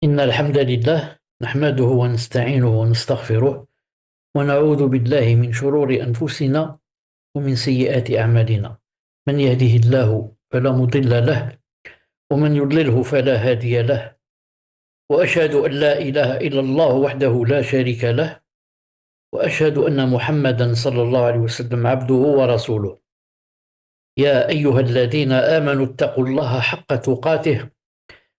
إن الحمد لله نحمده ونستعينه ونستغفره ونعوذ بالله من شرور أنفسنا ومن سيئات أعمالنا. من يهده الله فلا مضل له ومن يضلله فلا هادي له، وأشهد أن لا إله إلا الله وحده لا شريك له، وأشهد أن محمدا صلى الله عليه وسلم عبده ورسوله. يا أيها الذين آمنوا اتقوا الله حق تقاته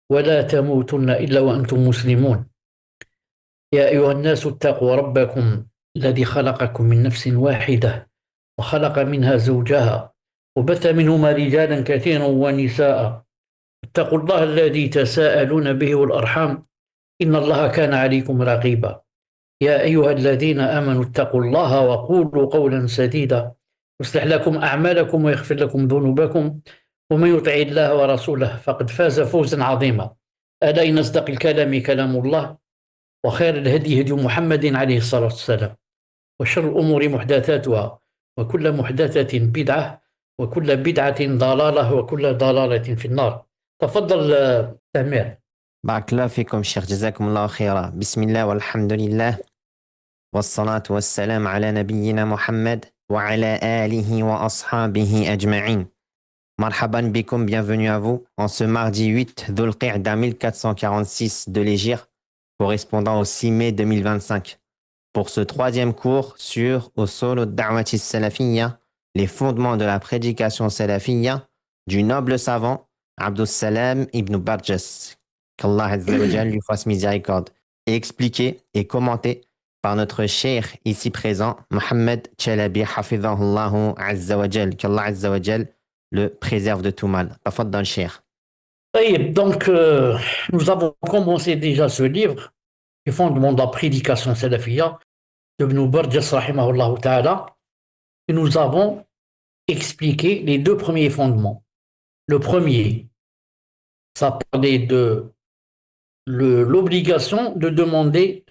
ولا تموتن إلا وأنتم مسلمون. يا أيها الناس اتقوا ربكم الذي خلقكم من نفس واحدة وخلق منها زوجها وبث منهما رجالا كثيرا ونساء. اتقوا الله الذي تساءلون به والأرحام إن الله كان عليكم رقيبا. يا أيها الذين آمنوا اتقوا الله وقولوا قولا سديدا يصلح لكم أعمالكم ويغفر لكم ذنوبكم، ومن يطع الله ورسوله فقد فاز فوزا عظيما. ألا إن أصدق الكلام كلام الله، وخير الهدي هدي محمد عليه الصلاة والسلام، وشر الأمور محدثاتها، وكل محدثة بدعة، وكل بدعة ضلالة، وكل ضلالة في النار. تفضل تامر. بارك الله فيكم شيخ، جزاكم الله خيرا. بسم الله والحمد لله والصلاة والسلام على نبينا محمد وعلى آله وأصحابه أجمعين. Marhaban bikum, bienvenue à vous en ce mardi 8 Dhul Qa'da 1446 de l'Hégire, correspondant au 6 mai 2025, pour ce troisième cours sur Usul ad-Da'wati Salafiyya, les fondements de la prédication salafiyya, du noble savant Abdus Salam ibn Barjas, qu'Allah Azza wa Jal lui fasse miséricorde, et expliqué et commenté par notre cheikh ici présent, Mohammed Chalabi Hafidhahullahu Azza wa Jal, qu'Allah Azza wa Jal le préserve de tout mal. Tafaddal cheikh. Donc, nous avons commencé déjà ce livre, Les fondements de la prédication salafiyya, de Ibn Barjas rahimahullah ta'ala, et nous avons expliqué les deux premiers fondements. Le premier, ça parlait de l'obligation de demander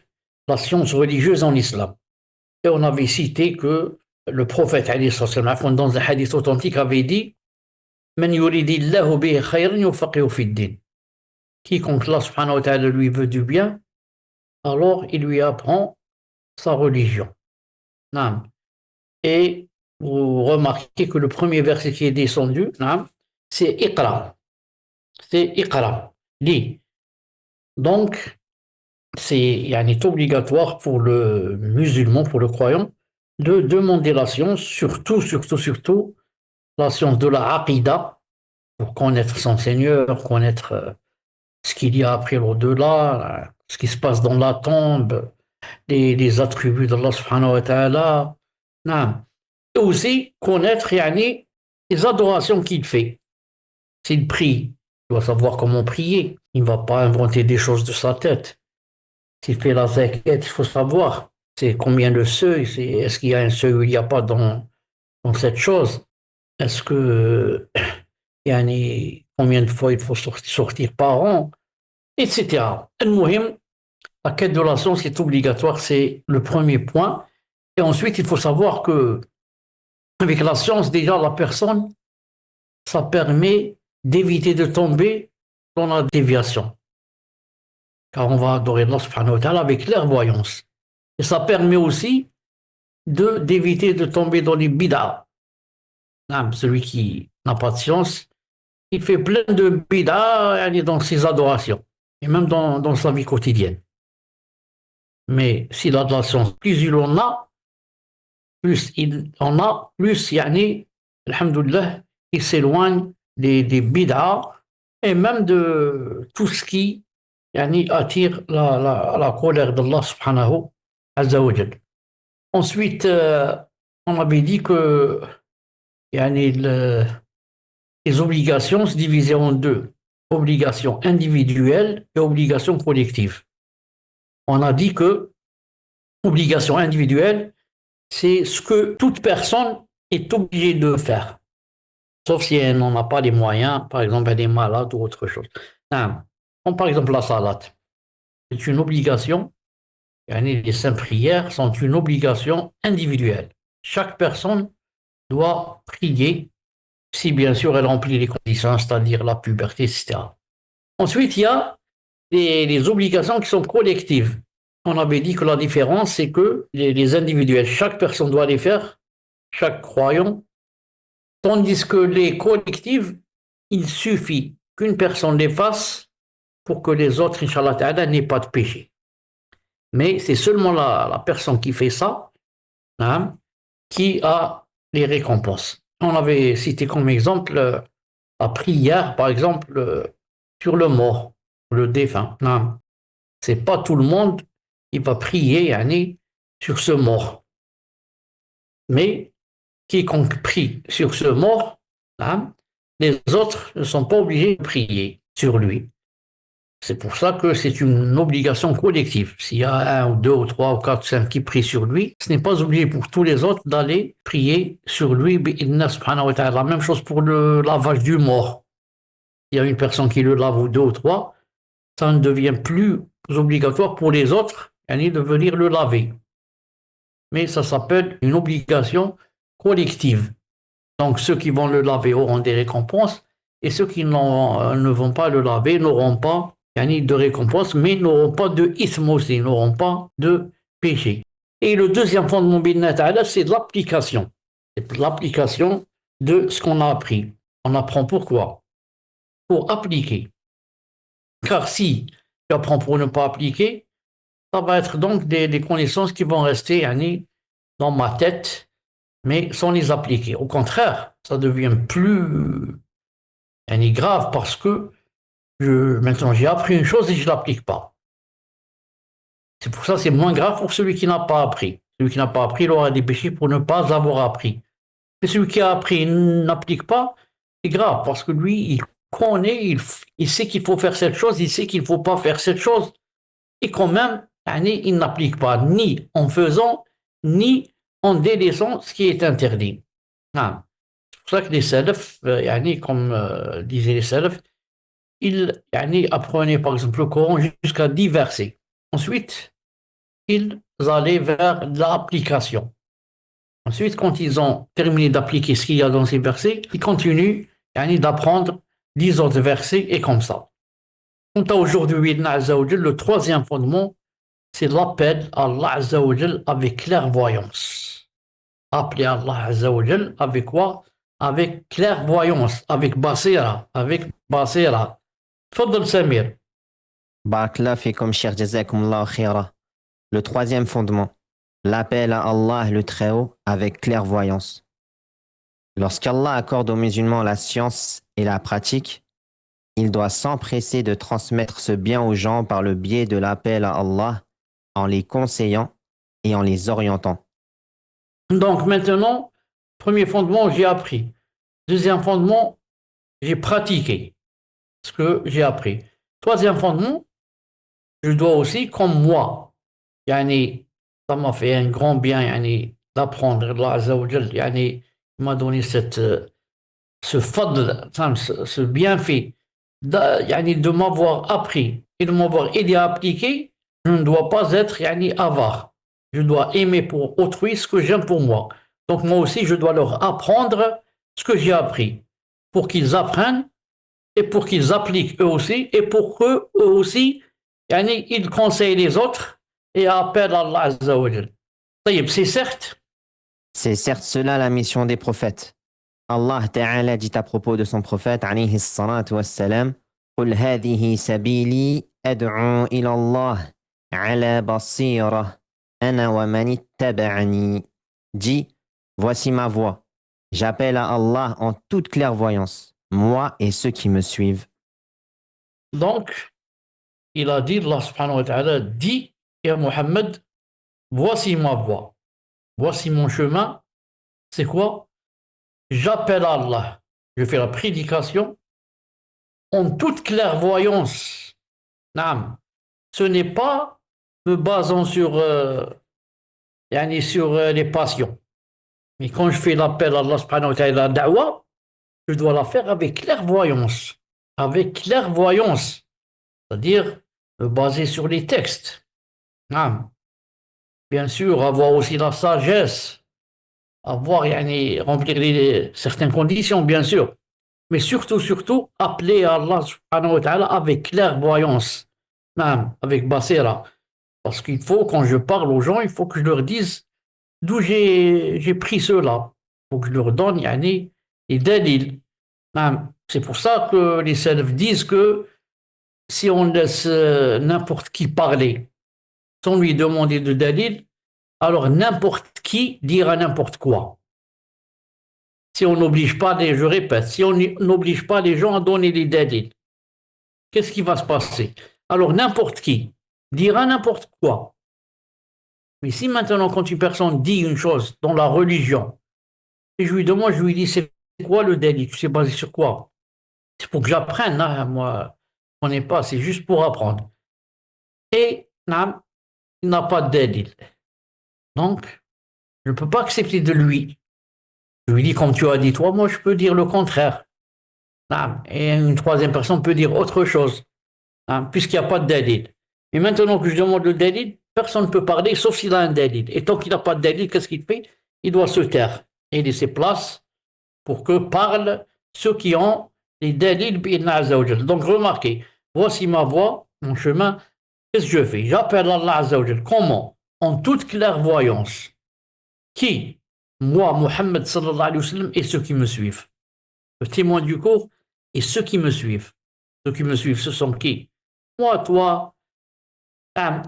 la science religieuse en islam. Et on avait cité que le prophète, dans un hadith authentique, avait dit Man yuridillahu bihi khayran yufaqihu fid din. Quiconque Allah subhanahu wa ta'ala lui veut du bien, alors il lui apprend sa religion. Et vous remarquez que le premier verset qui est descendu, c'est Iqra. C'est Iqra, lis. Donc, c'est obligatoire pour le musulman, pour le croyant, de demander la science, surtout la science de la Aqidah, pour connaître son Seigneur, connaître ce qu'il y a après l'au-delà, ce qui se passe dans la tombe, les attributs d'Allah subhanahu wa ta'ala. Et aussi connaître les adorations qu'il fait. S'il prie, il doit savoir comment prier. Il ne va pas inventer des choses de sa tête. S'il fait la zakat, il faut savoir c'est combien de seuils, est-ce qu'il y a un seuil ou il n'y a pas dans cette chose. Est-ce que combien de fois il faut sortir par an, etc. Al-Muhim, la quête de la science est obligatoire, c'est le premier point. Et ensuite, il faut savoir que avec la science, déjà, la personne, ça permet d'éviter de tomber dans la déviation. Car on va adorer Allah subhanahu wa ta'ala avec clairvoyance. Et ça permet aussi d'éviter de tomber dans les bid'ah. Celui qui n'a pas de science, il fait plein de bid'ah dans ses adorations, et même dans sa vie quotidienne. Mais s'il a de la science, plus il en a, alhamdoulilah, il s'éloigne des bid'ah et même de tout ce qui attire la colère d'Allah subhanahu azza wa jal. Ensuite, on avait dit que les obligations se divisaient en deux, obligations individuelles et obligations collectives. On a dit que obligation individuelle, c'est ce que toute personne est obligée de faire, sauf si elle n'en a pas les moyens, par exemple elle est malade ou autre chose. Comme par exemple la salat, c'est une obligation. Les 5 prières sont une obligation individuelle. Chaque personne doit prier, si bien sûr elle remplit les conditions, c'est-à-dire la puberté, etc. Ensuite, il y a les obligations qui sont collectives. On avait dit que la différence, c'est que les individuels, chaque personne doit les faire, chaque croyant, tandis que les collectives, il suffit qu'une personne les fasse pour que les autres, Inch'Allah Ta'ala, n'aient pas de péché. Mais c'est seulement la personne qui fait ça, hein, qui a les récompenses. On avait cité comme exemple la prière, par exemple, sur le mort, le défunt. Hein. C'est pas tout le monde qui va prier yani, sur ce mort. Mais quiconque prie sur ce mort, hein, les autres ne sont pas obligés de prier sur lui. C'est pour ça que c'est une obligation collective. S'il y a un ou deux ou trois ou quatre, cinq qui prient sur lui, ce n'est pas obligé pour tous les autres d'aller prier sur lui. La même chose pour le lavage du mort. Il y a une personne qui le lave ou deux ou trois, ça ne devient plus obligatoire pour les autres de venir le laver. Mais ça s'appelle une obligation collective. Donc ceux qui vont le laver auront des récompenses et ceux qui ne vont pas le laver n'auront pas de récompense, mais n'auront pas de ism aussi, n'auront pas de péché. Et le deuxième fondement, c'est l'application. C'est l'application de ce qu'on a appris. On apprend pourquoi? Pour appliquer. Car si tu apprends pour ne pas appliquer, ça va être donc des connaissances qui vont rester dans ma tête, mais sans les appliquer. Au contraire, ça devient plus grave parce que maintenant j'ai appris une chose et je ne l'applique pas. C'est pour ça que c'est moins grave pour celui qui n'a pas appris. Celui qui n'a pas appris, il aura des péchés pour ne pas avoir appris. Mais celui qui a appris et n'applique pas, c'est grave parce que lui, il connaît, il sait qu'il faut faire cette chose, il sait qu'il ne faut pas faire cette chose. Et quand même, il n'applique pas ni en faisant, ni en délaissant ce qui est interdit. Ah. C'est pour ça que les salafs, comme disaient les salafs, ils apprenaient par exemple le Coran jusqu'à 10 versets. Ensuite, ils allaient vers l'application. Ensuite, quand ils ont terminé d'appliquer ce qu'il y a dans ces versets, ils continuent d'apprendre 10 autres versets et comme ça. Quant à aujourd'hui, le troisième fondement, c'est l'appel à Allah Azzawajal avec clairvoyance. Appeler Allah Azzawajal avec quoi? Avec clairvoyance, avec basira, Fadl Samir. Barakallah fikum, cher jazakumullah khaira. Le troisième fondement, l'appel à Allah le Très-Haut avec clairvoyance. Lorsqu'Allah accorde aux musulmans la science et la pratique, il doit s'empresser de transmettre ce bien aux gens par le biais de l'appel à Allah, en les conseillant et en les orientant. Donc maintenant, premier fondement, j'ai appris. Deuxième fondement, j'ai pratiqué ce que j'ai appris. Troisième fondement, je dois aussi, comme moi, ça m'a fait un grand bien d'apprendre. Allah Azza wa Jal, il m'a donné ce fadl, ce bienfait de m'avoir appris et de m'avoir aidé à appliquer. Je ne dois pas être avare. Je dois aimer pour autrui ce que j'aime pour moi. Donc moi aussi, je dois leur apprendre ce que j'ai appris pour qu'ils apprennent et pour qu'ils appliquent eux aussi et pour qu'eux aussi, ils conseillent les autres et appellent Allah Azza wa Jal. C'est certes. C'est certes cela la mission des prophètes. Allah Ta'ala dit à propos de son prophète, alayhi salatu wassalam, قُلْ هَذِهِ سَبِيلِي أَدْعُو إِلَى اللَّهِ عَلَى بَصِيرَةٍ أَنَا وَمَنِ اتَّبَعَنِي. Dis, voici ma voix. J'appelle à Allah en toute clairvoyance, moi et ceux qui me suivent. Donc, il a dit, Allah subhanahu wa ta'ala dit, et Mohammed, voici ma voix, voici mon chemin. C'est quoi? J'appelle Allah, je fais la prédication en toute clairvoyance. Naam. Ce n'est pas me basant sur les passions. Mais quand je fais l'appel à Allah subhanahu wa ta'ala da'wa, je dois la faire avec clairvoyance. Avec clairvoyance. C'est-à-dire me baser sur les textes. Naam. Bien sûr, avoir aussi la sagesse. Avoir, remplir certaines conditions, bien sûr. Mais surtout, appeler Allah subhanahu wa ta'ala avec clairvoyance. avec Basira. Parce qu'il faut, quand je parle aux gens, il faut que je leur dise d'où j'ai pris cela. Il faut que je leur donne yani, les dalils. C'est pour ça que les salafs disent que si on laisse n'importe qui parler sans lui demander de dalil, alors n'importe qui dira n'importe quoi. Si on n'oblige pas, je répète, si on n'oblige pas les gens à donner les dalils, qu'est-ce qui va se passer? Alors n'importe qui dira n'importe quoi. Mais si maintenant, quand une personne dit une chose dans la religion, et je lui demande, je lui dis, c'est quoi le délit? C'est basé sur quoi? C'est pour que j'apprenne, hein, moi, on n'est pas, c'est juste pour apprendre. Et il n'a pas de délit. Donc, je ne peux pas accepter de lui. Je lui dis, comme tu as dit toi, moi, je peux dire le contraire. Et une troisième personne peut dire autre chose, puisqu'il n'y a pas de délit. Et maintenant que je demande le délit, personne ne peut parler, sauf s'il a un délit. Et tant qu'il n'a pas de délit, qu'est-ce qu'il fait? Il doit se taire et laisser place pour que parlent ceux qui ont les délits bi'idna Azza wa Jal. Donc remarquez, voici ma voie, mon chemin, qu'est-ce que je fais? J'appelle Allah Azza wa Jal. Comment? En toute clairvoyance. Qui? Moi, Mohammed sallallahu alayhi wa sallam, et ceux qui me suivent. Le témoin du cours et ceux qui me suivent. Ceux qui me suivent, ce sont qui? Moi, toi,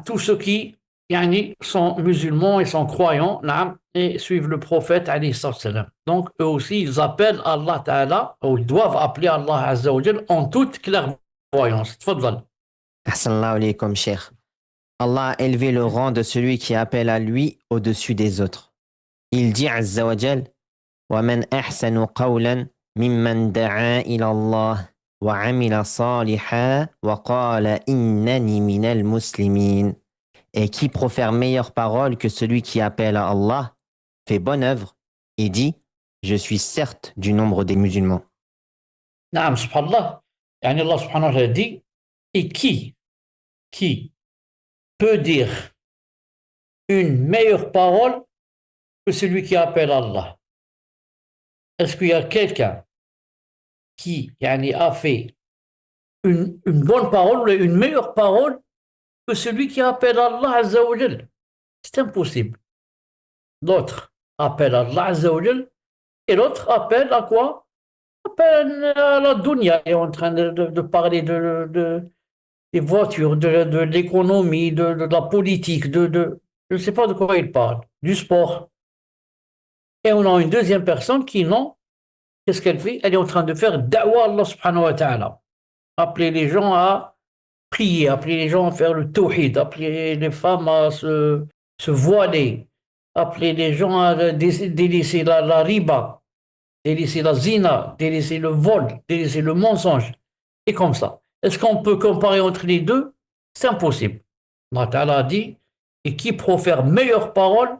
tous ceux qui yani, sont musulmans et sont croyants et suivent le prophète alayhi salam. Donc eux aussi ils appellent Allah Ta'ala ou ils doivent appeler Allah Azza wa Jal en toute clairvoyance. Tfadal. Ahsanallahu alaykum, cheikh. Allah a élevé le rang de celui qui appelle à lui au-dessus des autres. Il dit Azza wa Jal, وَمَنْ أَحْسَنُ قَوْلًا مِمَّنْ دَعَا إِلَى اللَّهِ وَعَمِلَ صَالِحًا وَقَالَ إِنَّنِي مِنَ الْمُسْلِمِينَ. Et qui profère meilleure parole que celui qui appelle à Allah, fait bonne œuvre et dit, je suis certes du nombre des musulmans. Naam, subhanallah. Yani Allah subhanahu wa ta'ala dit, et qui peut dire une meilleure parole que celui qui appelle Allah? Est-ce qu'il y a quelqu'un qui yani, a fait une bonne parole, une meilleure parole que celui qui appelle Allah Azza wa Jal? C'est impossible. L'autre appelle Allah Azza wa Jal et l'autre appelle à quoi? Appelle à la dunya. Il est en train de parler des voitures, de l'économie, de la politique, je ne sais pas de quoi il parle, du sport. Et on a une deuxième personne qui, non, qu'est-ce qu'elle fait? Elle est en train de faire da'wa Allah subhanahu wa ta'ala. Appeler les gens à prier, appeler les gens à faire le tawhid, appeler les femmes à se voiler, appeler les gens à délaisser la riba, délaisser la zina, délaisser le vol, délaisser le mensonge. Et comme ça. Est-ce qu'on peut comparer entre les deux? C'est impossible. Allah Ta'ala a dit, et qui profère meilleure parole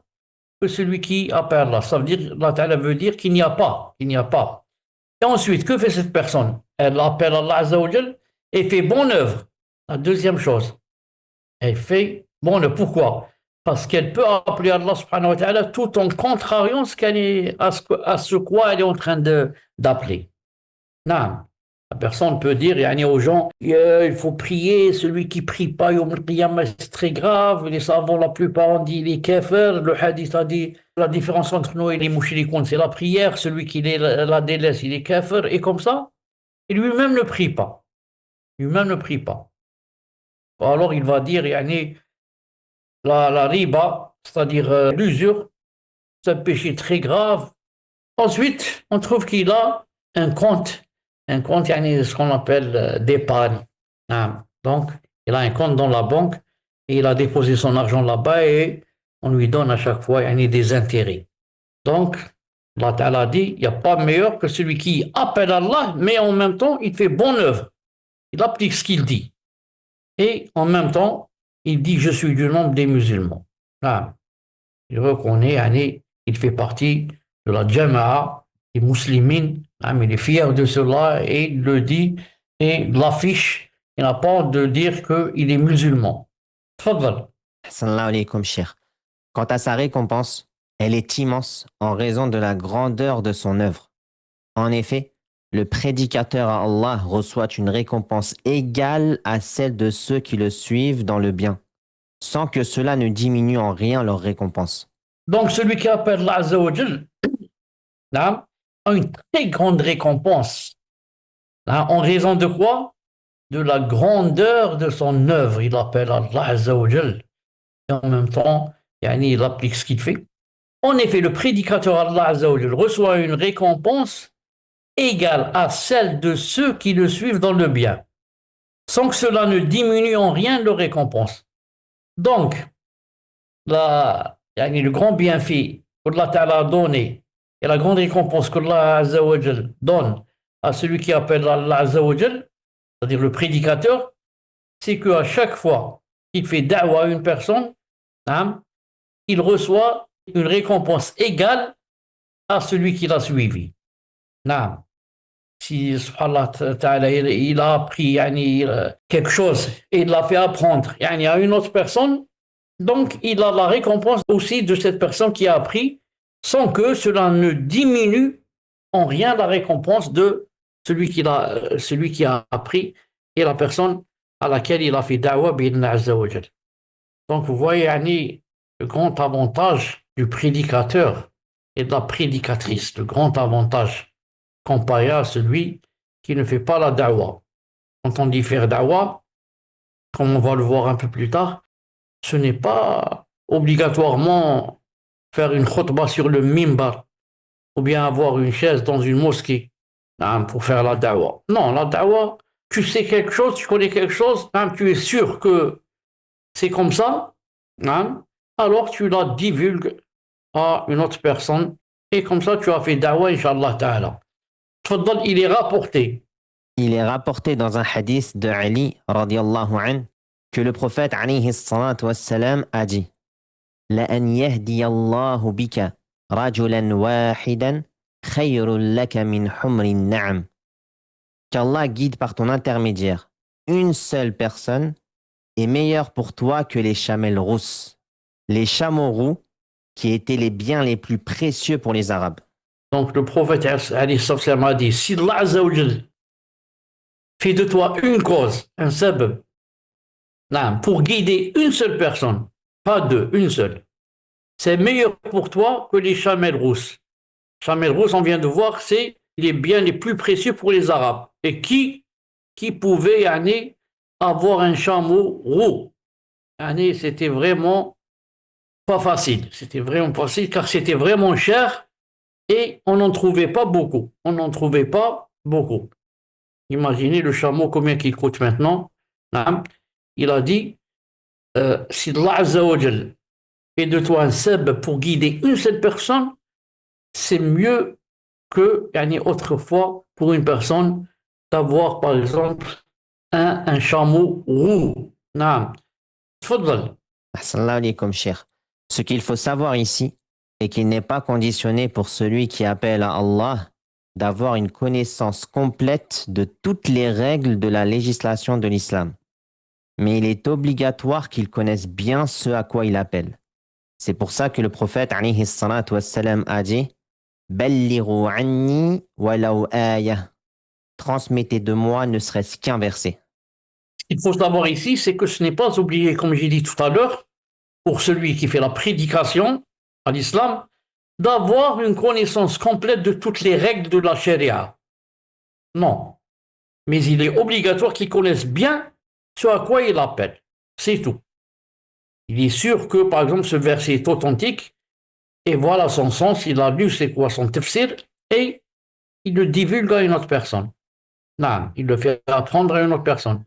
que celui qui appelle Allah. Ça veut dire, Allah Ta'ala veut dire qu'il n'y a pas, qu'il n'y a pas. Et ensuite, que fait cette personne? Elle appelle Allah Azza wa Jal et fait bonne œuvre. La deuxième chose, elle fait bonne œuvre. Pourquoi? Parce qu'elle peut appeler Allah subhanahu wa ta'ala tout en contrariant à ce quoi elle est en train d'appeler. Non. La personne peut dire yani, aux gens, il faut prier, celui qui prie pas, c'est très grave. Les savants, la plupart ont dit, il est kafir. Le hadith a dit, la différence entre nous et les mouchirikoun, c'est la prière. Celui qui la délaisse, il est kafir. Et comme ça, et lui-même ne prie pas. Lui-même ne prie pas. Alors il va dire, yani, la riba, c'est-à-dire l'usure, c'est un péché très grave. Ensuite, on trouve qu'il a un compte. Un compte, yani, ce qu'on appelle d'épargne. Donc, il a un compte dans la banque et il a déposé son argent là-bas et on lui donne à chaque fois yani, des intérêts. Donc, Allah Ta'ala dit, il n'y a pas meilleur que celui qui appelle Allah, mais en même temps, il fait bonne œuvre. Il applique ce qu'il dit. Et en même temps, il dit, je suis du nombre des musulmans. Il reconnaît, yani, il fait partie de la Jama'a, des musulmans, il est fier de cela et il le dit et l'affiche. Il n'a pas honte de dire qu'il est musulman. Tfadal. Sallallahu alaykum, cheikh. Quant à sa récompense, elle est immense en raison de la grandeur de son œuvre. En effet, le prédicateur à Allah reçoit une récompense égale à celle de ceux qui le suivent dans le bien, sans que cela ne diminue en rien leur récompense. Donc, celui qui appelle Allah Azza wa Jal, a une très grande récompense. En raison de quoi? De la grandeur de son œuvre. Il appelle Allah Azza wa Jal. Et en même temps, il applique ce qu'il fait. En effet, le prédicateur Allah Azza wa Jal reçoit une récompense égale à celle de ceux qui le suivent dans le bien, sans que cela ne diminue en rien leur récompense. Donc, le grand bienfait qu'Allah Ta'ala a donné et la grande récompense qu'Allah Azza wa Jal donne à celui qui appelle Allah Azza wa Jal, c'est-à-dire le prédicateur, c'est qu'à chaque fois qu'il fait da'wa à une personne, il reçoit une récompense égale à celui qui l'a suivi. Si subhanallah ta'ala, il a appris quelque chose et il l'a fait apprendre à une autre personne, donc il a la récompense aussi de cette personne qui a appris sans que cela ne diminue en rien la récompense de celui qui a appris et la personne à laquelle il a fait da'wa bi'idhni azza wa jal. Donc vous voyez le grand avantage du prédicateur et de la prédicatrice, le grand avantage comparé à celui qui ne fait pas la da'wa. Quand on dit faire da'wa, comme on va le voir un peu plus tard, ce n'est pas obligatoirement faire une khutbah sur le mimbar ou bien avoir une chaise dans une mosquée pour faire la da'wa. Non, la da'wa, tu sais quelque chose, tu connais quelque chose, tu es sûr que c'est comme ça, alors tu la divulgues à une autre personne et comme ça tu as fait da'wa, Inch'Allah ta'ala. Il est rapporté. Il est rapporté dans un hadith de Ali radiallahu anhu que le prophète alayhi salatu wassalam a dit لأن يهدي الله بك رجلا واحدا خير لك من حمر النعم. Qu'Allah guide par ton intermédiaire une seule personne est meilleure pour toi que les chamelles rousses, les chameaux roux qui étaient les biens les plus précieux pour les Arabes. Donc le prophète a dit, si Allah Azza wa Jal fait de toi une cause, un sabab, pour guider une seule personne, pas deux, une seule, c'est meilleur pour toi que les chamelles rousses. Chamelles rousses, on vient de voir, c'est les biens les plus précieux pour les Arabes. Et qui pouvait avoir un chameau roux? C'était vraiment pas facile. C'était vraiment pas facile car c'était vraiment cher et on n'en trouvait pas beaucoup. On n'en trouvait pas beaucoup. Imaginez le chameau, combien il coûte maintenant. Il a dit, si Allah Azza wa Jal fait de toi un seb pour guider une seule personne, c'est mieux que autrefois pour une personne d'avoir par exemple un chameau roux. Tfaddal. Assalamu alaikum, cher. Ce qu'il faut savoir ici est qu'il n'est pas conditionné pour celui qui appelle à Allah d'avoir une connaissance complète de toutes les règles de la législation de l'islam. Mais il est obligatoire qu'il connaisse bien ce à quoi il appelle. C'est pour ça que le prophète alayhi salatu wassalam a dit Ballighu anni walaw aya. Transmettez de moi ne serait-ce qu'un verset. Ce qu'il faut savoir ici, c'est que ce n'est pas obligé, comme j'ai dit tout à l'heure, pour celui qui fait la prédication à l'islam, d'avoir une connaissance complète de toutes les règles de la charia. Non. Mais il est obligatoire qu'il connaisse bien ce à quoi il appelle. C'est tout. Il est sûr que, par exemple, ce verset est authentique, et voilà son sens, il a lu c'est quoi son tafsir, et il le divulgue à une autre personne. Non, il le fait apprendre à une autre personne.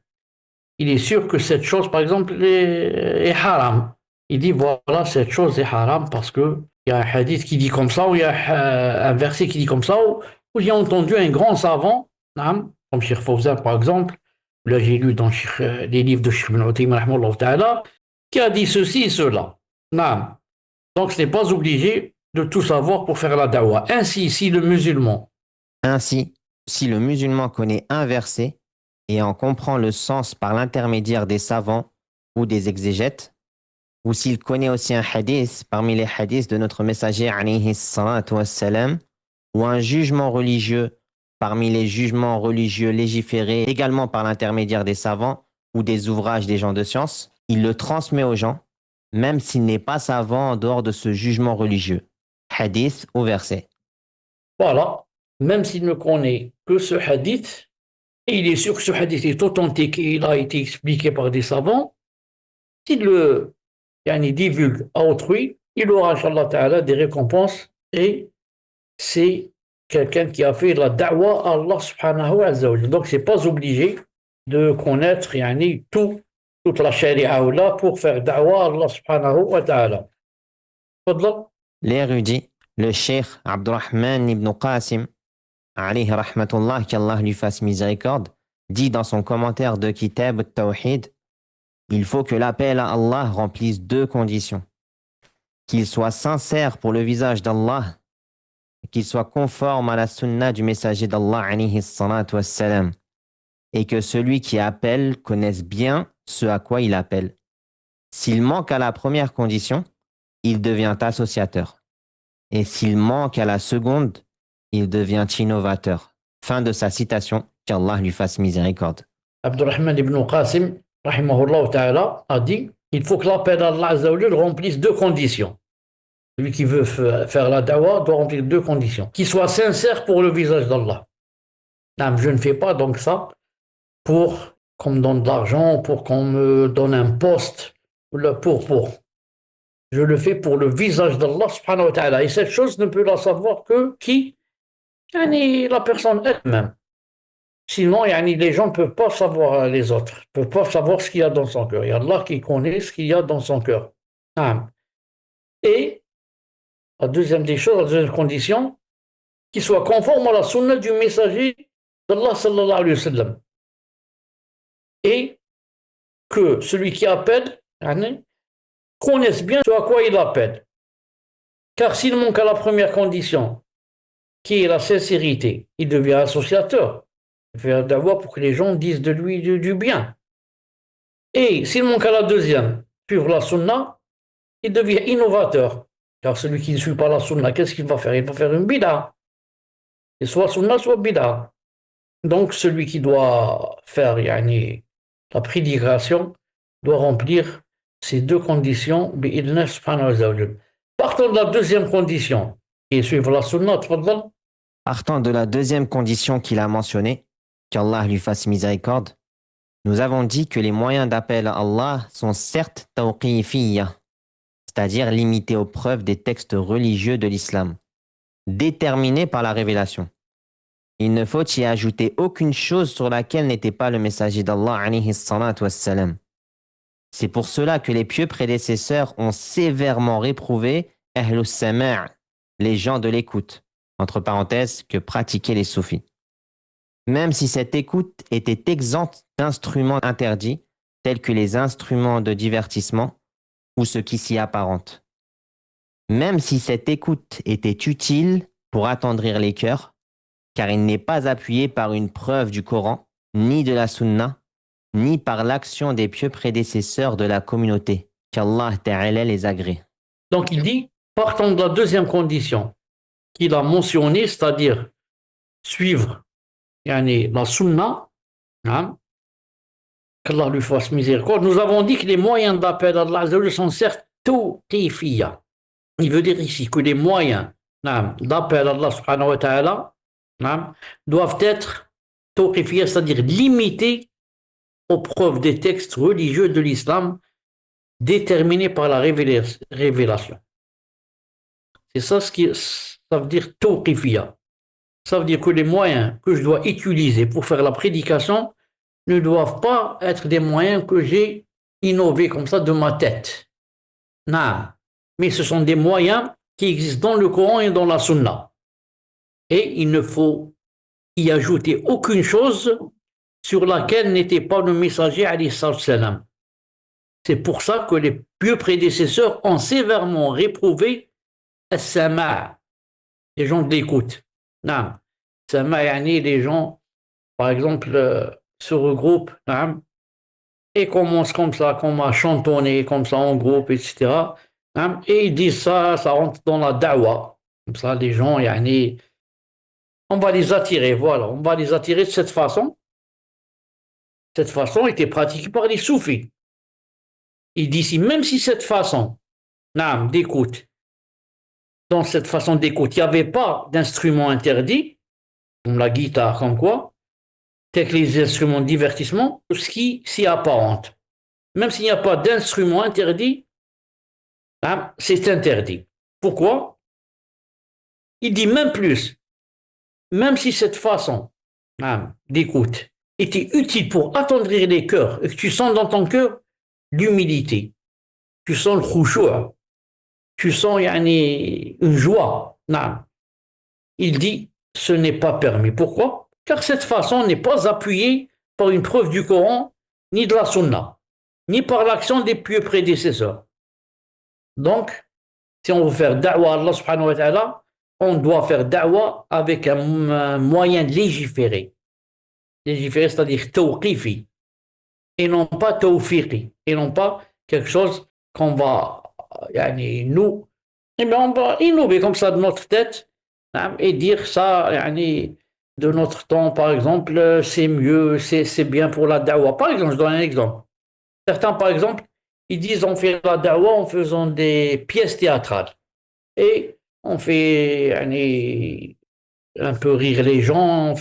Il est sûr que cette chose, par exemple, est haram. Il dit, voilà, cette chose est haram parce qu'il y a un hadith qui dit comme ça, ou il y a un verset qui dit comme ça, ou j'ai entendu un grand savant, comme Cheikh Fawzan, par exemple, là j'ai lu dans les livres de Cheikh Ibn Uthaymin, qui a dit ceci et cela. Donc ce n'est pas obligé de tout savoir pour faire la dawa. Ainsi, si le musulman connaît un verset et en comprend le sens par l'intermédiaire des savants ou des exégètes, ou s'il connaît aussi un hadith parmi les hadiths de notre messager alayhi salatu wassalam, ou un jugement religieux parmi les jugements religieux légiférés également par l'intermédiaire des savants ou des ouvrages des gens de science, il le transmet aux gens, même s'il n'est pas savant en dehors de ce jugement religieux. Hadith ou verset. Voilà, même s'il ne connaît que ce hadith, et il est sûr que ce hadith est authentique et il a été expliqué par des savants, s'il le divulgue à autrui, il aura, Inch'Allah Ta'ala, des récompenses et c'est quelqu'un qui a fait la da'wa à Allah subhanahu wa ta'ala. Donc, c'est pas obligé de connaître toute la sharia ou là pour faire da'wa à Allah subhanahu wa ta'ala. L'érudit, le cheikh Abdurrahman ibn Qasim, alayhi rahmatullah, qu'Allah lui fasse miséricorde, dit dans son commentaire de Kitab al-Tawhid, il faut que l'appel à Allah remplisse deux conditions. Qu'il soit sincère pour le visage d'Allah, et qu'il soit conforme à la sunna du messager d'Allah, alayhi salatu wassalam, et que celui qui appelle connaisse bien ce à quoi il appelle. S'il manque à la première condition, il devient associateur. Et s'il manque à la seconde, il devient innovateur. Fin de sa citation, qu'Allah lui fasse miséricorde. Abdurrahman ibn Qasim, rahimahullah ta'ala, a dit il faut que l'appel à Allah remplisse deux conditions. Celui qui veut faire la dawa doit remplir deux conditions. Qu'il soit sincère pour le visage d'Allah. Je ne fais pas donc ça pour qu'on me donne de l'argent, pour qu'on me donne un poste, pour. Je le fais pour le visage d'Allah subhanahu wa ta'ala. Et cette chose ne peut la savoir que qui? La personne elle-même. Sinon, les gens ne peuvent pas savoir les autres, ne peuvent pas savoir ce qu'il y a dans son cœur. Il y a Allah qui connaît ce qu'il y a dans son cœur. Et la deuxième des choses, la deuxième condition, qu'il soit conforme à la sunna du messager d'Allah sallallahu alayhi wa sallam. Et que celui qui appelle connaisse bien ce à quoi il appelle. Car s'il manque à la première condition, qui est la sincérité, il devient associateur. Il fait d'avoir pour que les gens disent de lui du bien. Et s'il manque à la deuxième, suivre la sunna, il devient innovateur. Car celui qui ne suit pas la sunna, qu'est-ce qu'il va faire? Il va faire une bida. Et soit sunna, soit bida. Donc celui qui doit faire la prédication doit remplir ces deux conditions. Partons de la deuxième condition, qui est suivre la sunna. Partant de la deuxième condition qu'il a mentionnée, qu'Allah lui fasse miséricorde, nous avons dit que les moyens d'appel à Allah sont certes tawqifiyya, c'est-à-dire limités aux preuves des textes religieux de l'islam, déterminés par la révélation. Il ne faut y ajouter aucune chose sur laquelle n'était pas le messager d'Allah, alayhi salatu wassalam. C'est pour cela que les pieux prédécesseurs ont sévèrement réprouvé ahlus sama', les gens de l'écoute, entre parenthèses, que pratiquaient les soufis. Même si cette écoute était exempte d'instruments interdits, tels que les instruments de divertissement ou ce qui s'y apparente. Même si cette écoute était utile pour attendrir les cœurs, car il n'est pas appuyé par une preuve du Coran, ni de la Sunna, ni par l'action des pieux prédécesseurs de la communauté, qu'Allah Ta'ala les agrée. Donc il dit, partons de la deuxième condition qu'il a mentionnée, c'est-à-dire suivre la Sunna, qu'Allah lui fasse miséricorde. Nous avons dit que les moyens d'appel à Allah sont certes tawqifiyya. Il veut dire ici que les moyens d'appel à Allah subhanahu wa ta'ala doivent être tawqifiyya, c'est-à-dire limités aux preuves des textes religieux de l'islam déterminés par la révélation. C'est ça ça veut dire tawqifiyya. Ça veut dire que les moyens que je dois utiliser pour faire la prédication ne doivent pas être des moyens que j'ai innovés comme ça de ma tête. Non. Mais ce sont des moyens qui existent dans le Coran et dans la Sunna. Et il ne faut y ajouter aucune chose sur laquelle n'était pas le messager alayhi salam. C'est pour ça que les pieux prédécesseurs ont sévèrement réprouvé as-sama', les gens de l'écoute. Non. Sama' les gens, par exemple, se regroupent et commencent comme ça, comme à chantonner, comme ça en groupe, etc. Et ils disent ça rentre dans la da'wa. Comme ça, les gens, On va les attirer, voilà, on va les attirer de cette façon. Cette façon était pratiquée par les soufis. Il dit ici, même si cette façon, d'écoute, dans cette façon d'écoute, il n'y avait pas d'instrument interdit, comme la guitare, comme quoi, tels que les instruments de divertissement, ce qui s'y apparente. Même s'il n'y a pas d'instrument interdit, c'est interdit. Pourquoi? Il dit même plus, même si cette façon d'écoute était utile pour attendrir les cœurs et que tu sens dans ton cœur l'humilité, tu sens le khushu', tu sens une joie. Il dit ce n'est pas permis. Pourquoi? Car cette façon n'est pas appuyée par une preuve du Coran, ni de la Sunna, ni par l'action des pieux prédécesseurs. Donc, si on veut faire da'wa à Allah subhanahu wa ta'ala, on doit faire da'wa avec un moyen de légiférer. Légiférer, c'est-à-dire tawqifi, et non pas tawfiqi, et non pas quelque chose qu'on va, nous, on va innover comme ça de notre tête et dire ça, de notre temps, par exemple, c'est mieux, c'est bien pour la da'wa. Par exemple, je donne un exemple. Certains, par exemple, ils disent on fait la da'wa en faisant des pièces théâtrales. Et on fait un peu rire les gens,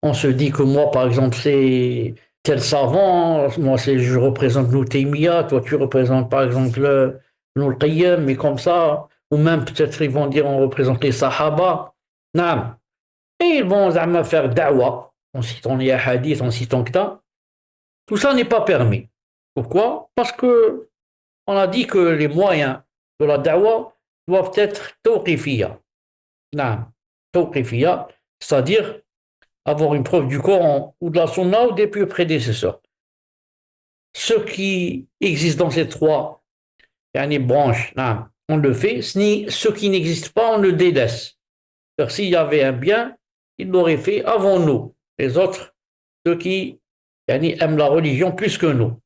on se dit que moi, par exemple, c'est tel savant, moi, je représente Ibn Taymiyyah, toi, tu représentes, par exemple, Ibn al-Qayyim, mais comme ça, ou même peut-être ils vont dire on représente les Sahaba. Non. Et ils vont faire da'wa, en citant les hadiths, en citant que ça. Tout ça n'est pas permis. Pourquoi? Parce que on a dit que les moyens de la da'wa doivent être tawqifiyya. Non, tawqifiyya, c'est-à-dire avoir une preuve du Coran ou de la Sunna ou des plus prédécesseurs. Ce qui existe dans ces trois branches, on le fait. Ce qui n'existe pas, on le délaisse. Car s'il y avait un bien, il l'aurait fait avant nous. Les autres, ceux qui aiment la religion plus que nous.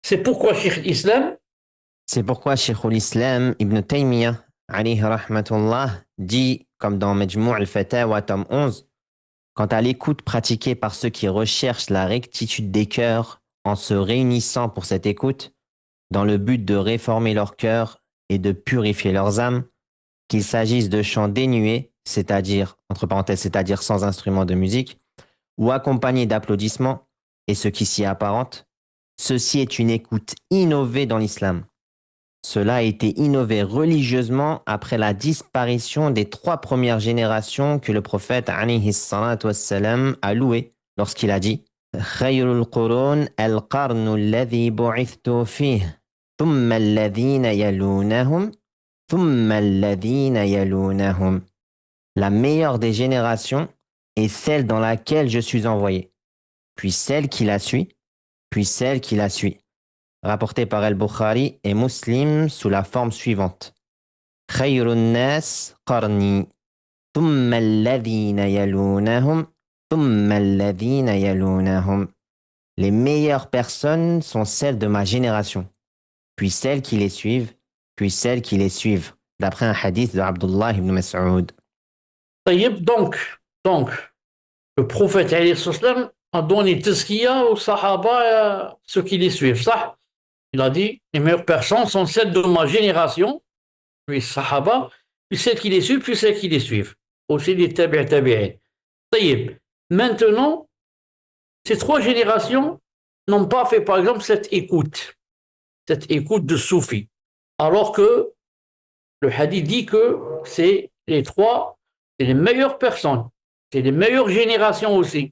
C'est pourquoi Cheikh l'Islam. C'est pourquoi Cheikh l'Islam Ibn Taymiyyah, alayhi rahmatullah, dit, comme dans Majmou' al-Fatawa, tome 11, quant à l'écoute pratiquée par ceux qui recherchent la rectitude des cœurs en se réunissant pour cette écoute, dans le but de réformer leur cœur et de purifier leurs âmes, qu'il s'agisse de chants dénués, c'est-à-dire, entre parenthèses, c'est-à-dire sans instrument de musique, ou accompagnés d'applaudissements, et ce qui s'y apparente, ceci est une écoute innovée dans l'islam. Cela a été innové religieusement après la disparition des 3 premières générations que le prophète alayhi salatu wassalam a loué lorsqu'il a dit Khayrul qurun al-qarnu alladhi bu'ithtu fihi, thumma alladhina yalunahum, thumma alladhina yalunahum. La meilleure des générations est celle dans laquelle je suis envoyé, puis celle qui la suit, puis celle qui la suit. Rapporté par Al-Bukhari et Muslim sous la forme suivante. Khayrun nas qarni, thumma alladhina yalunahum, thumma alladhina yalunahum. Les meilleures personnes sont celles de ma génération, puis celles qui les suivent, puis celles qui les suivent, d'après un hadith de Abdullah ibn Mas'ud. Donc, le prophète a donné tazkiya aux sahaba, ceux qui les suivent, ça. Il a dit, les meilleures personnes sont celles de ma génération, les sahaba, puis celles qui les suivent, puis celles qui les suivent. Aussi les tabi'in. Maintenant, ces 3 générations n'ont pas fait, par exemple, cette écoute de soufi. Alors que le hadith dit que c'est les 3, c'est les meilleures personnes, c'est les meilleures générations aussi.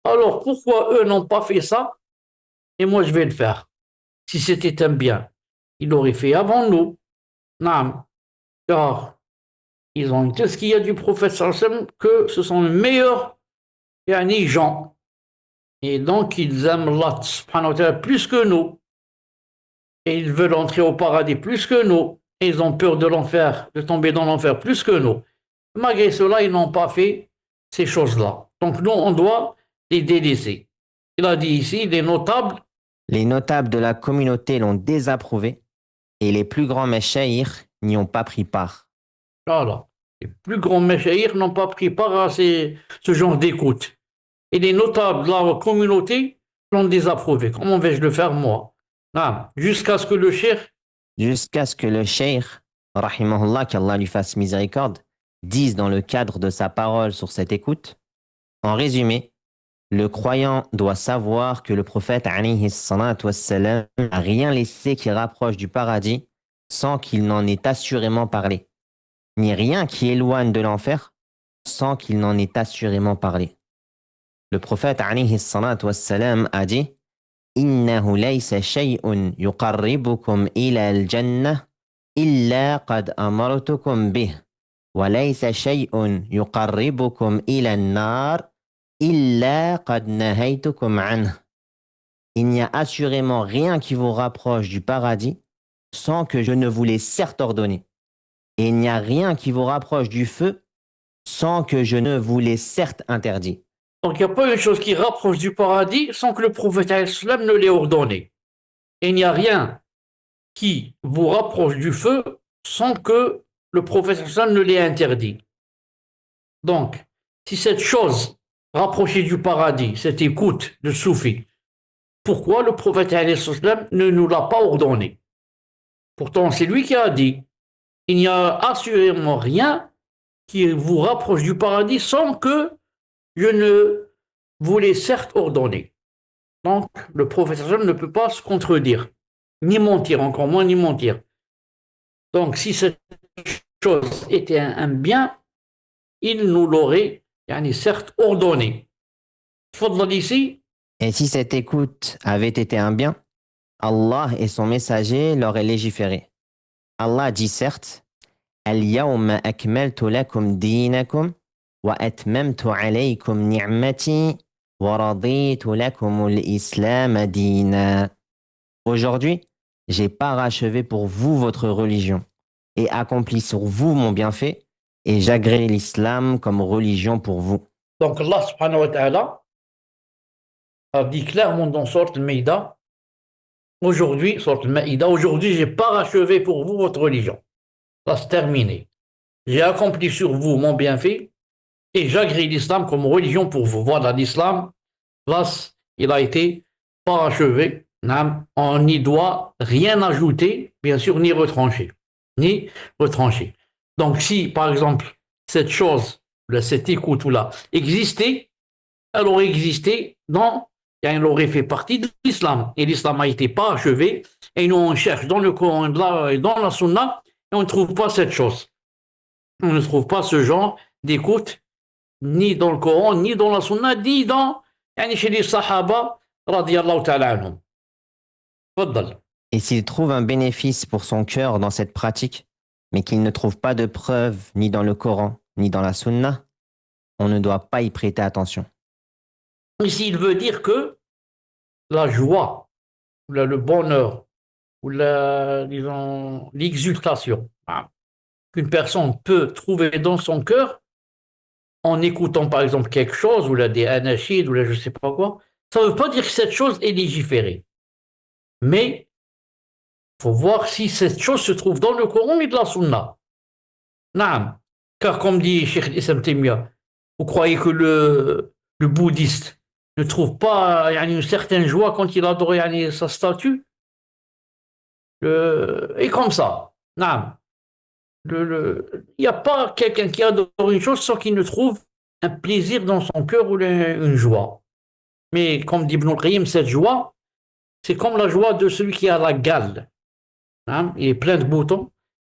Alors pourquoi eux n'ont pas fait ça et moi je vais le faire? Si c'était un bien, ils l'auraient fait avant nous. Non, car ils ont dit ce qu'il y a du prophète sallam que ce sont les meilleurs gens. Et donc ils aiment Allah subhanahu wa ta'ala plus que nous. Et ils veulent entrer au paradis plus que nous. Et ils ont peur de l'enfer, de tomber dans l'enfer plus que nous. Malgré cela, ils n'ont pas fait ces choses-là. Donc nous, on doit les délaisser. Il a dit ici, les notables. Les notables de la communauté l'ont désapprouvé et les plus grands meshayikh n'y ont pas pris part. Voilà. Les plus grands mashayikh n'ont pas pris part à ce genre d'écoute. Et les notables de la communauté l'ont désapprouvé. Comment vais-je le faire, moi? Ah, jusqu'à ce que le cheikh, Jusqu'à ce que le cheikh, rahimahullah, qu'Allah lui fasse miséricorde, dise dans le cadre de sa parole sur cette écoute, en résumé, le croyant doit savoir que le prophète alayhi salatu wassalam n'a rien laissé qui rapproche du paradis sans qu'il n'en ait assurément parlé, ni rien qui éloigne de l'enfer sans qu'il n'en ait assurément parlé. Le prophète alayhi salatu wassalam a dit إنه ليس شيء يقربكم إلى الجنة إلا قد أمرتكم به وليس شيء يقربكم إلى النار إلا قد نهيتكم عنه. Il n'y a assurément rien qui vous rapproche du paradis sans que je ne vous l'ai certes ordonné. Et il n'y a rien qui vous rapproche du feu sans que je ne vous l'ai certes interdit. donc il n'y a pas une chose qui rapproche du paradis sans que le prophète alayhi salam ne l'ait ordonné. Et il n'y a rien qui vous rapproche du feu sans que le prophète alayhi salam ne l'ait interdit. Donc, si cette chose rapprochée du paradis, cette écoute de Soufi, pourquoi le prophète alayhi salam ne nous l'a pas ordonné? Pourtant, c'est lui qui a dit, il n'y a assurément rien qui vous rapproche du paradis sans que je ne vous l'ai certes ordonné. Donc, le prophète ne peut pas se contredire, ni mentir, encore moins ni mentir. Donc, si cette chose était un bien, il nous l'aurait certes ordonné. Fadl ici, Et si cette écoute avait été un bien, Allah et son messager l'auraient légiféré. Allah dit certes, Al-yawma akmaltu lakum dinakum wa atmamtu alaykum ni'mati wa raditu lakum al-islam dina. Aujourd'hui, j'ai parachevé pour vous votre religion et accompli sur vous mon bienfait et j'agrée l'islam comme religion pour vous. donc Allah subhanahu wa ta'ala a dit clairement dans Sourate Al-Maïda, aujourd'hui, j'ai parachevé pour vous votre religion. Là, c'est terminé. J'ai accompli sur vous mon bienfait et j'agrée l'islam comme religion pour vous. Voilà, l'islam, là, il a été parachevé. On n'y doit rien ajouter, bien sûr, ni retrancher. Ni retrancher. Donc, si, par exemple, cette chose, cette écoute-là, existait, elle aurait existé elle aurait fait partie de l'islam. Et l'islam a été parachevé. Et nous, on cherche dans le Coran et dans la Sunna, et on ne trouve pas cette chose. On ne trouve pas ce genre d'écoute, ni dans le Coran, ni dans la Sunna, ni chez les Sahaba, radiyallahu ta'ala anhum. Faddal. Et s'il trouve un bénéfice pour son cœur dans cette pratique, mais qu'il ne trouve pas de preuve ni dans le Coran, ni dans la Sunna, on ne doit pas y prêter attention. Ici, il veut dire que la joie, ou le bonheur, ou disons, l'exultation qu'une personne peut trouver dans son cœur en écoutant par exemple quelque chose, ou des anachides, ou je ne sais pas quoi, ça ne veut pas dire que cette chose est légiférée. Mais il faut voir si cette chose se trouve dans le Coran et de la Sunna. Naam. Car comme dit Cheikh Islam Temia, vous croyez que le bouddhiste ne trouve pas une certaine joie quand il adore sa statue? Et comme ça. Naam. Il n'y a pas quelqu'un qui adore une chose sans qu'il ne trouve un plaisir dans son cœur ou une joie. Mais comme dit Ibn al-Qayyim, cette joie, c'est comme la joie de celui qui a la gale. Il est plein de boutons.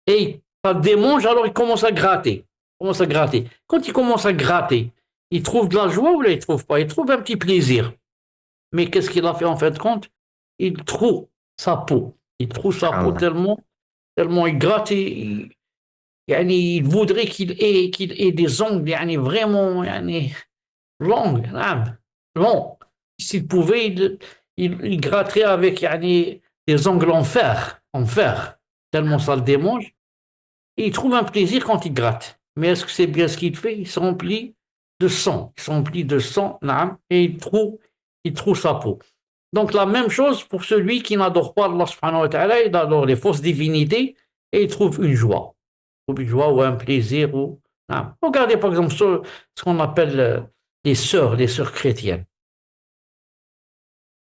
Et ça démange, alors il commence à gratter. Quand il commence à gratter, il trouve de la joie ou là, il ne trouve pas? Il trouve un petit plaisir. Mais qu'est-ce qu'il a fait en fin de compte? Il trouve sa peau. Il trouve sa peau tellement il gratte. Il voudrait qu'il ait des ongles vraiment longs. S'il pouvait, il gratterait avec des ongles en fer, tellement ça le démange. Et il trouve un plaisir quand il gratte. Mais est-ce que c'est bien ce qu'il fait? Il se remplit de sang. Et il trouve sa peau. Donc la même chose pour celui qui n'adore pas Allah subhanahu wa ta'ala, il adore les fausses divinités et il trouve une joie. Ou un plaisir ou Ah. Regardez par exemple ce qu'on appelle les sœurs chrétiennes.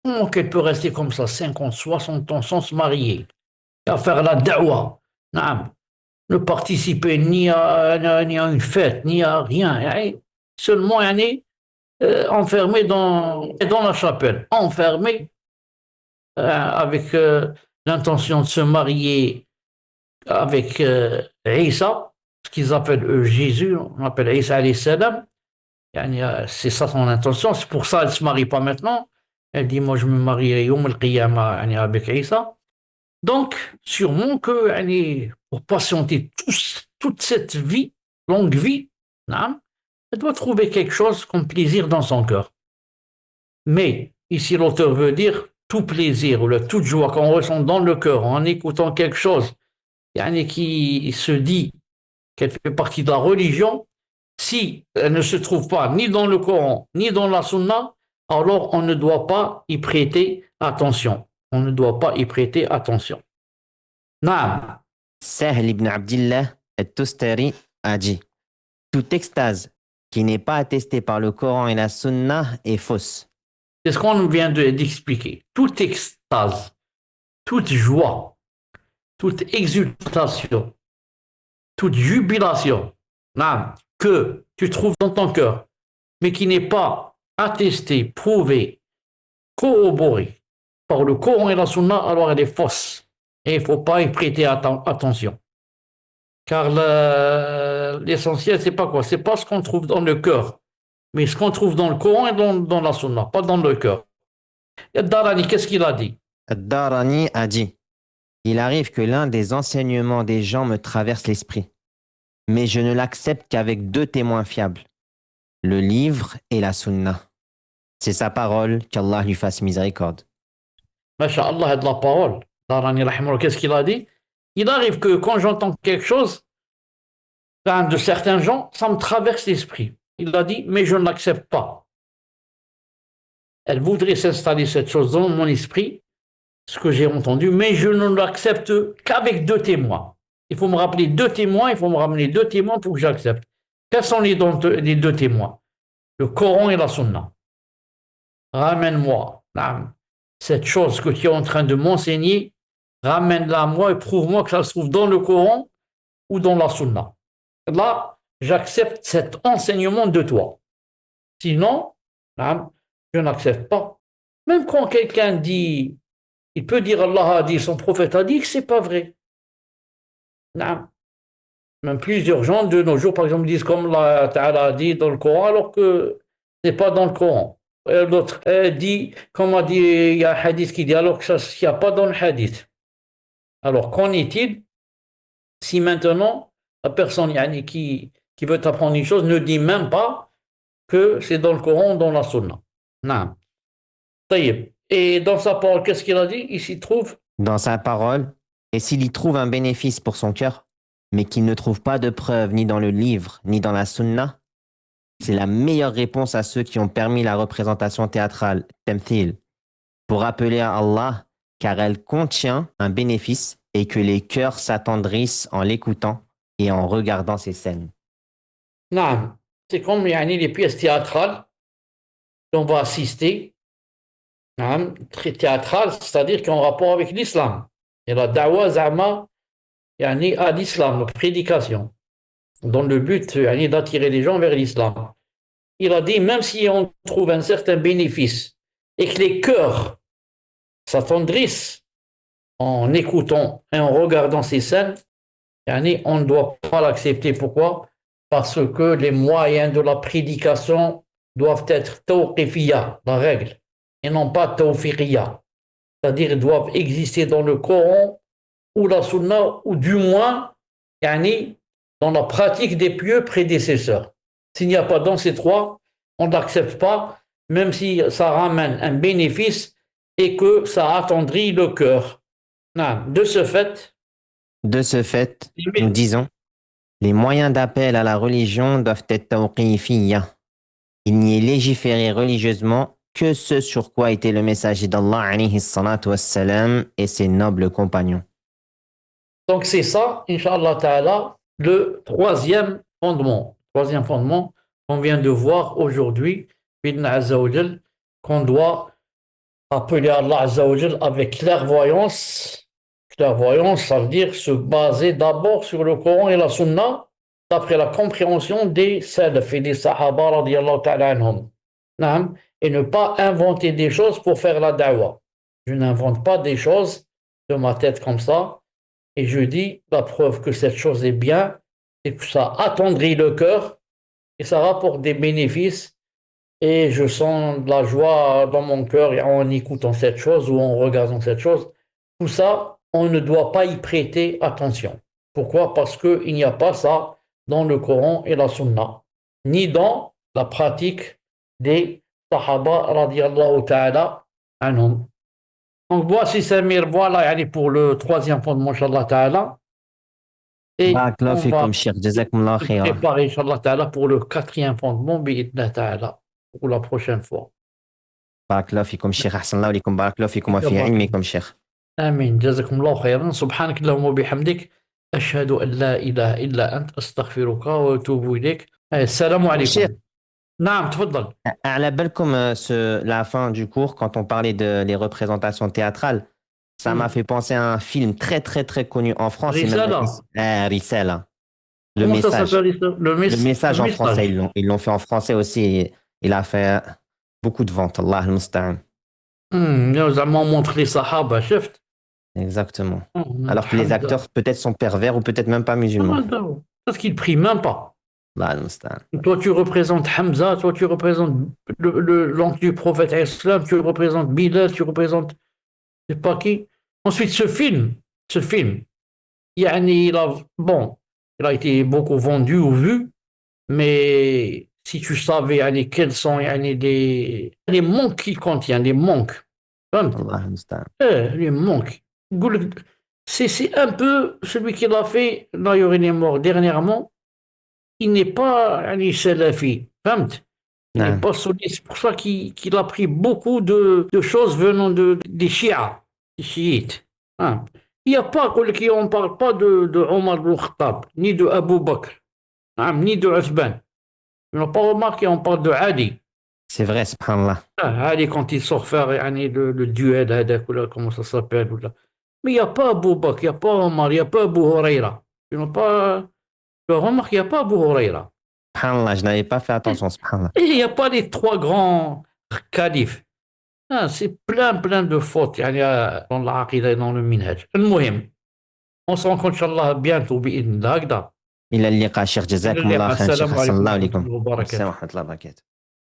Comment qu'elles peuvent rester comme ça 50, 60 ans sans se marier, à faire la da'wa, ah, ne participer ni à une fête, ni à rien, yani, seulement yani, enfermé dans la chapelle, enfermé avec l'intention de se marier avec Isa, ce qu'ils appellent eux Jésus, on appelle Isa alayhi salam. Yani, c'est ça son intention, c'est pour ça qu'elle ne se marie pas maintenant. Elle dit, moi je me marierai Yom al-Qiyamah yani, avec Isa. Donc, sûrement que yani, pour patienter toute cette vie, longue vie, hein, elle doit trouver quelque chose comme plaisir dans son cœur. Mais ici, l'auteur veut dire tout plaisir ou toute joie qu'on ressent dans le cœur en écoutant quelque chose yani, qui se dit qu'elle fait partie de la religion, si elle ne se trouve pas ni dans le Coran ni dans la Sunna, alors on ne doit pas y prêter attention. On ne doit pas y prêter attention. Naam. Sahl ibn Abdillah al-Tustari a dit toute extase qui n'est pas attestée par le Coran et la Sunna est fausse. C'est ce qu'on vient d'expliquer. Toute extase, toute joie, toute exultation, toute jubilation que tu trouves dans ton cœur, mais qui n'est pas attestée, prouvée, corroborée par le Coran et la Sunna, alors elle est fausse. Et il ne faut pas y prêter attention. Car l'essentiel, c'est pas quoi? C'est pas ce qu'on trouve dans le cœur, mais ce qu'on trouve dans le Coran et dans la Sunna, pas dans le cœur. Et Darani, qu'est-ce qu'il a dit? Ad-Darani a dit il arrive que l'un des enseignements des gens me traverse l'esprit, mais je ne l'accepte qu'avec deux témoins fiables, le livre et la Sunna. C'est sa parole, qu'Allah lui fasse miséricorde. Masha'Allah est de la parole. Darani, rahimahullah, qu'est-ce qu'il a dit? Il arrive que quand j'entends quelque chose de certains gens, ça me traverse l'esprit. Il a dit, mais je ne l'accepte pas. Elle voudrait s'installer cette chose dans mon esprit, ce que j'ai entendu, mais je ne l'accepte qu'avec deux témoins. Il faut me rappeler deux témoins, il faut me ramener deux témoins pour que j'accepte. Quels sont les deux témoins? Le Coran et la Sunna. Ramène-moi cette chose que tu es en train de m'enseigner, ramène-la à moi et prouve-moi que ça se trouve dans le Coran ou dans la Sunna. Là, j'accepte cet enseignement de toi. Sinon, je n'accepte pas. Même quand quelqu'un dit, il peut dire Allah a dit, son prophète a dit que c'est pas vrai. Même plusieurs gens de nos jours, par exemple, disent comme Allah Ta'ala a dit dans le Coran, alors que ce n'est pas dans le Coran. L'autre dit, comme a dit, il y a un hadith qui dit, alors que ça, il n'y a pas dans le hadith. Alors, qu'en est-il si maintenant, la personne qui veut apprendre une chose ne dit même pas que c'est dans le Coran ou dans la Sunna? Non. Et dans sa parole, qu'est-ce qu'il a dit? Il s'y trouve. Dans sa parole, et s'il y trouve un bénéfice pour son cœur, mais qu'il ne trouve pas de preuve ni dans le livre, ni dans la Sunna, c'est la meilleure réponse à ceux qui ont permis la représentation théâtrale, Tamthil, pour appeler à Allah, car elle contient un bénéfice et que les cœurs s'attendrissent en l'écoutant et en regardant ces scènes. Non. C'est comme les pièces théâtrales qu'on va assister, très théâtrales, c'est-à-dire qui ont rapport avec l'islam. Et la da'wa zama à l'islam, la prédication, dans le but d'attirer les gens vers l'islam. Il a dit, même si on trouve un certain bénéfice et que les cœurs s'attendrissent en écoutant et en regardant ces scènes, on ne doit pas l'accepter. Pourquoi? Parce que les moyens de la prédication doivent être tawqifiyya, la règle, et non pas tawfiqiyya. C'est-à-dire ils doivent exister dans le Coran ou la Sunna, ou du moins dans la pratique des pieux prédécesseurs. S'il n'y a pas dans ces trois, on n'accepte pas, même si ça ramène un bénéfice et que ça attendrit le cœur. De ce fait, nous disons, les moyens d'appel à la religion doivent être tawqifiyya. Il n'y est légiféré religieusement que ce sur quoi était le messager d'Allah alayhi salatu wassalam et ses nobles compagnons. Donc c'est ça, Inch'Allah Ta'ala, le troisième fondement. Troisième fondement qu'on vient de voir aujourd'hui, Bidna Azza wa Jal, qu'on doit appeler Allah Azza wa Jal avec clairvoyance. Clairvoyance, ça veut dire se baser d'abord sur le Coran et la Sunna, d'après la compréhension des salaf et des sahaba radiyallahu ta'ala anhum. Naam. Et ne pas inventer des choses pour faire la da'wah. Je n'invente pas des choses de ma tête comme ça. Et je dis, la preuve que cette chose est bien, c'est que ça attendrit le cœur et ça rapporte des bénéfices. Et je sens de la joie dans mon cœur en écoutant cette chose ou en regardant cette chose. Tout ça, on ne doit pas y prêter attention. Pourquoi? Parce qu'il n'y a pas ça dans le Coran et la Sunna, ni dans la pratique des Sahaba radiallahu ta'ala anhum. Donc voici Samir, voilà yani, pour le troisième fondement, Inch'Allah ta'ala. Et Barakallahu on va fikum, Cheikh. Jazakumullah se khaira. préparer, Inch'Allah ta'ala, pour le quatrième fondement, bi'idna ta'ala, pour la prochaine fois. Barakallahu fikum, Cheikh. Ahsanallahu alaykum. Barakallahu fikum wa fi ilmikum, Cheikh. آمين جزاكم الله خيرا سبحانك اللهم وبحمدك أشهد أن لا إله إلا أنت أستغفرك وأتوب إليك السلام Cheikh, عليكم نعم تفضل à la belle comme la fin du cours, quand on parlait des représentations théâtrales, ça m'a fait penser à un film très très très connu en France. رسالة Risala. Le comment ça message. s'appelle Le message le en français, message ils l'ont fait en français aussi. Et il a fait beaucoup de ventes. Allah al-Musta'an. زعما on montre les sahaba شفت Exactement. Alors que les الحمد acteurs peut-être sont pervers ou peut-être même pas musulmans. لله parce qu'il prie même pas Allah al-Musta'an. toi tu représentes Hamza toi tu représentes l'oncle du prophète islam tu représentes Bilal tu représentes je sais pas qui ensuite ce film يعني bon, il a été beaucoup vendu ou vu, mais si tu savais يعني, quels sont يعني, les manques qu'il contient, les manques. فهمت؟ Allah al-Musta'an. Les manques. نقول لك, c'est un peu celui qui l'a fait, d'ailleurs il est mort dernièrement, il n'est pas يعني, salafi. فهمت؟ Il n'est Naam. pas solide. C'est pour ça qu'il a pris beaucoup de choses venant des chiites. Des chiites. Hein. Il n'y a pas, on ne parle pas de Omar ibn Khattab, ni de Abu Bakr, hein, ni de Uthman. On n'a pas remarqué, on parle de Ali. C'est vrai, subhanallah. Ali, quand il sort faire يعني, le duel, هذاك, ولا comment ça s'appelle. Mais il n'y a pas Abu Bakr, il n'y a pas Omar, il n'y a pas Abu Huraira. Tu n'as pas. Tu as remarqué, il n'y a pas Abu Huraira. Subhanallah, je n'avais pas fait attention, subhanallah. Et il n'y a pas les trois grands califes. Ah, c'est plein de fautes يعني, dans العقيدة et dans le minhaj. المهم, on se rencontre Inch'Allah bientôt بإذن الله هكذا. إلى اللقاء شيخ. جزاكم الله خيرا شيخ. السلام أحسن عليكم الله ورحمة عليكم. الله وبركاته. السلام ورحمة الله وبركاته.